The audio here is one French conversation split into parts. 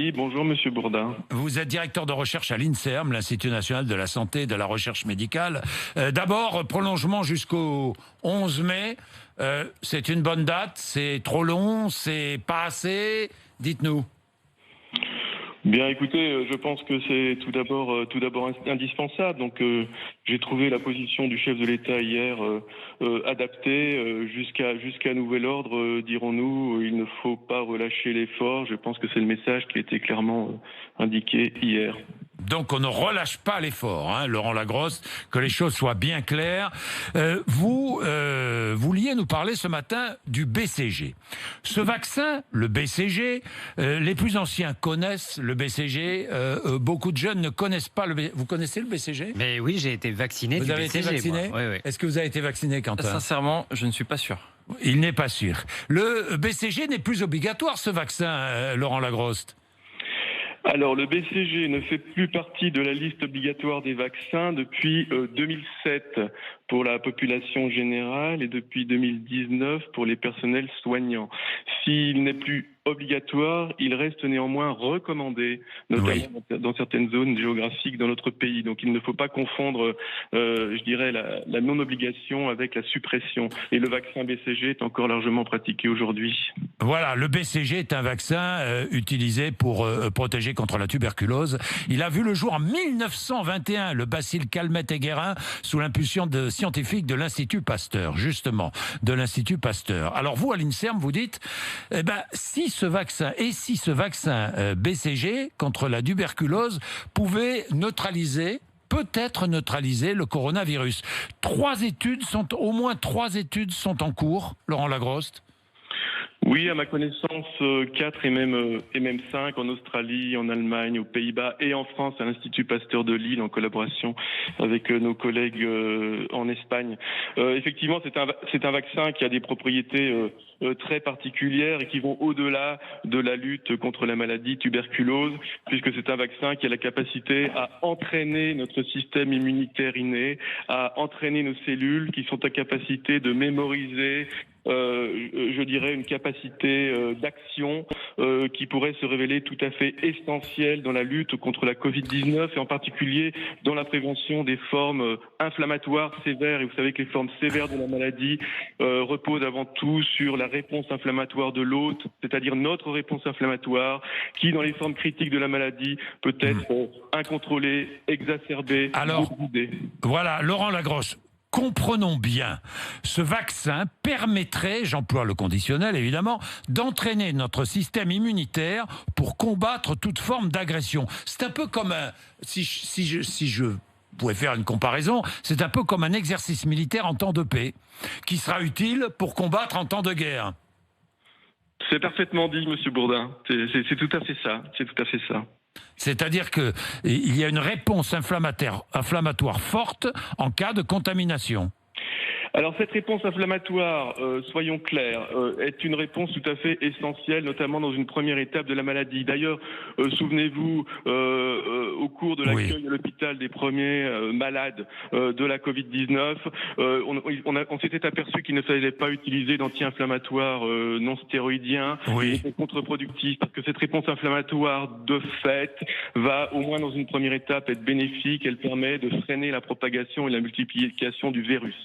Oui, bonjour Monsieur Bourdin. Vous êtes directeur de recherche à l'INSERM, l'Institut national de la santé et de la recherche médicale. D'abord, prolongement jusqu'au 11 mai. C'est une bonne date, c'est trop long, c'est pas assez. Dites-nous. Bien, écoutez, je pense que c'est tout d'abord indispensable. Donc, j'ai trouvé la position du chef de l'État hier adaptée jusqu'à nouvel ordre, dirons-nous. Il ne faut pas relâcher l'effort. Je pense que c'est le message qui a été clairement indiqué hier. Donc on ne relâche pas l'effort, hein, Laurent Lagrosse, que les choses soient bien claires. Vous vouliez nous parler ce matin du BCG. Ce vaccin, le BCG, les plus anciens connaissent le BCG, beaucoup de jeunes ne connaissent pas le BCG. Vous connaissez le BCG? Mais oui, j'ai été vacciné. Vous avez été vacciné? Oui, oui. Est-ce que vous avez été vacciné, Quentin? Sincèrement, je ne suis pas sûr. Il n'est pas sûr. Le BCG n'est plus obligatoire, ce vaccin, Laurent Lagrosse. Alors, le BCG ne fait plus partie de la liste obligatoire des vaccins depuis 2007 pour la population générale et depuis 2019 pour les personnels soignants. S'il n'est plus obligatoire, il reste néanmoins recommandé, notamment dans certaines zones géographiques dans notre pays. Donc il ne faut pas confondre, je dirais, la non-obligation avec la suppression. Et le vaccin BCG est encore largement pratiqué aujourd'hui. Voilà, le BCG est un vaccin utilisé pour protéger contre la tuberculose. Il a vu le jour en 1921, le bacille Calmette-Guérin, sous l'impulsion de scientifiques de l'Institut Pasteur, justement, de l'Institut Pasteur. Alors vous, à l'INSERM, vous dites, si ce vaccin BCG contre la tuberculose pouvait peut-être neutraliser le coronavirus. Au moins trois études sont en cours, Laurent Lagrosse. Oui, à ma connaissance, 4 et même 5 en Australie, en Allemagne, aux Pays-Bas et en France à l'Institut Pasteur de Lille en collaboration avec nos collègues en Espagne. Effectivement, c'est un vaccin qui a des propriétés très particulières et qui vont au-delà de la lutte contre la maladie tuberculose, puisque c'est un vaccin qui a la capacité à entraîner notre système immunitaire inné, à entraîner nos cellules qui sont à capacité de mémoriser je dirais une capacité d'action qui pourrait se révéler tout à fait essentielle dans la lutte contre la Covid-19 et en particulier dans la prévention des formes inflammatoires sévères. Et vous savez que les formes sévères de la maladie reposent avant tout sur la réponse inflammatoire de l'hôte, c'est-à-dire notre réponse inflammatoire qui, dans les formes critiques de la maladie, peut être incontrôlée, exacerbée, bousculée. Voilà, Laurent Lagrosse. Comprenons bien, ce vaccin permettrait, j'emploie le conditionnel évidemment, d'entraîner notre système immunitaire pour combattre toute forme d'agression. C'est un peu comme si je pouvais faire une comparaison, c'est un peu comme un exercice militaire en temps de paix, qui sera utile pour combattre en temps de guerre. C'est parfaitement dit, Monsieur Bourdin. C'est tout à fait ça. C'est tout à fait ça. C'est-à-dire qu'il y a une réponse inflammatoire forte en cas de contamination. Alors cette réponse inflammatoire, soyons clairs, est une réponse tout à fait essentielle, notamment dans une première étape de la maladie. D'ailleurs, souvenez-vous, au cours de l'accueil à l'hôpital des premiers malades de la Covid-19, on s'était aperçu qu'il ne fallait pas utiliser d'anti-inflammatoires non stéroïdiens. C'était contre-productif parce que cette réponse inflammatoire, de fait, va au moins dans une première étape être bénéfique. Elle permet de freiner la propagation et la multiplication du virus.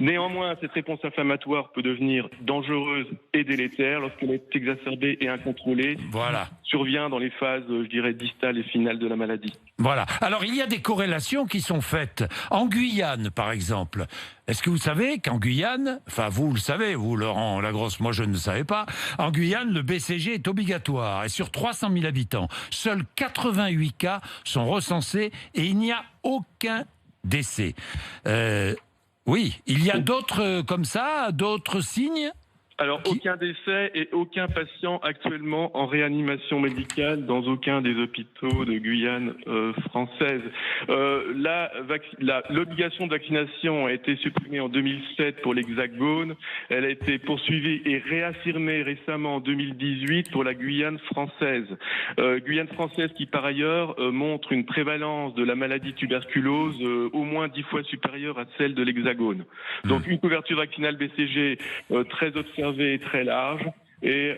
Néanmoins, cette réponse inflammatoire peut devenir dangereuse et délétère lorsqu'elle est exacerbée et incontrôlée. Voilà. Survient dans les phases, je dirais, distales et finales de la maladie. Voilà. Alors, il y a des corrélations qui sont faites. En Guyane, par exemple, est-ce que vous savez qu'en Guyane, enfin, vous le savez, vous, Laurent Lagrosse, moi je ne le savais pas, en Guyane, le BCG est obligatoire. Et sur 300 000 habitants, seuls 88 cas sont recensés et il n'y a aucun décès. Oui, il y a d'autres comme ça, d'autres signes? Alors, aucun décès et aucun patient actuellement en réanimation médicale dans aucun des hôpitaux de Guyane française. L'obligation de vaccination a été supprimée en 2007 pour l'Hexagone. Elle a été poursuivie et réaffirmée récemment en 2018 pour la Guyane française. Guyane française qui, par ailleurs, montre une prévalence de la maladie tuberculose au moins 10 fois supérieure à celle de l'Hexagone. Donc, une couverture vaccinale BCG très observée et très large, et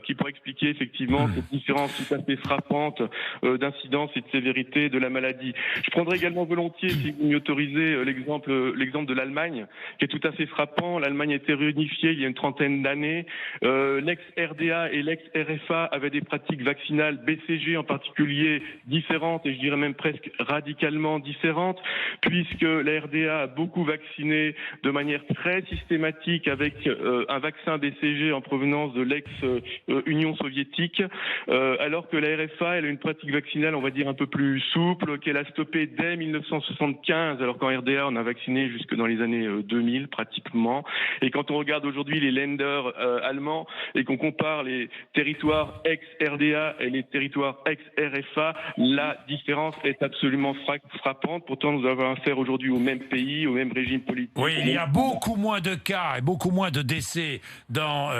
qui pourrait expliquer effectivement cette différence tout à fait frappante d'incidence et de sévérité de la maladie. Je prendrai également volontiers, si vous m'y autorisez, l'exemple de l'Allemagne, qui est tout à fait frappant. L'Allemagne a été réunifiée il y a une trentaine d'années. L'ex-RDA et l'ex-RFA avaient des pratiques vaccinales, BCG en particulier, différentes et je dirais même presque radicalement différentes, puisque la RDA a beaucoup vacciné de manière très systématique avec un vaccin BCG en provenance de l'ex-Union soviétique, alors que la RFA, elle a une pratique vaccinale, on va dire, un peu plus souple, qu'elle a stoppée dès 1975, alors qu'en RDA, on a vacciné jusque dans les années 2000 pratiquement. Et quand on regarde aujourd'hui les Länder allemands et qu'on compare les territoires ex-RDA et les territoires ex-RFA, la différence est absolument frappante. Pourtant, nous avons affaire aujourd'hui au même pays, au même régime politique. Oui, il y a beaucoup moins de cas et beaucoup moins de décès dans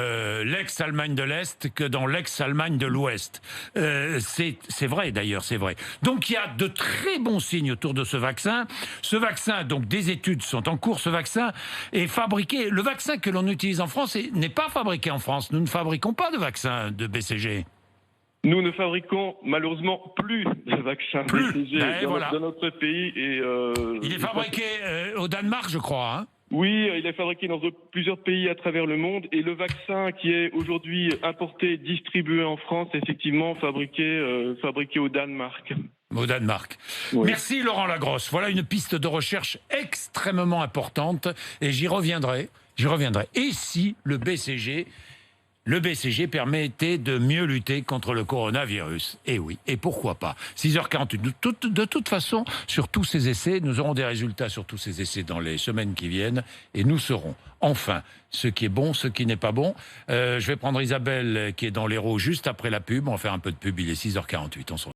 l'ex-Allemagne de l'Est que dans l'ex-Allemagne de l'Ouest. C'est vrai d'ailleurs, c'est vrai. Donc il y a de très bons signes autour de ce vaccin. Ce vaccin, donc des études sont en cours. Ce vaccin est fabriqué. Le vaccin que l'on utilise en France n'est pas fabriqué en France. Nous ne fabriquons pas de vaccin de BCG. Nous ne fabriquons malheureusement plus de vaccins BCG dans notre pays. Il est fabriqué au Danemark, je crois. Hein. Oui, il est fabriqué dans plusieurs pays à travers le monde. Et le vaccin qui est aujourd'hui importé, distribué en France, est effectivement fabriqué au Danemark. Au Danemark. Oui. Merci Laurent Lagrosse. Voilà une piste de recherche extrêmement importante et j'y reviendrai. Et si le BCG permettait de mieux lutter contre le coronavirus? Eh oui, et pourquoi pas? 6h48. De toute façon, sur tous ces essais, nous aurons des résultats sur tous ces essais dans les semaines qui viennent et nous saurons enfin ce qui est bon, ce qui n'est pas bon. Je vais prendre Isabelle qui est dans l'Hérault juste après la pub. On va faire un peu de pub, il est 6h48. On se retrouve.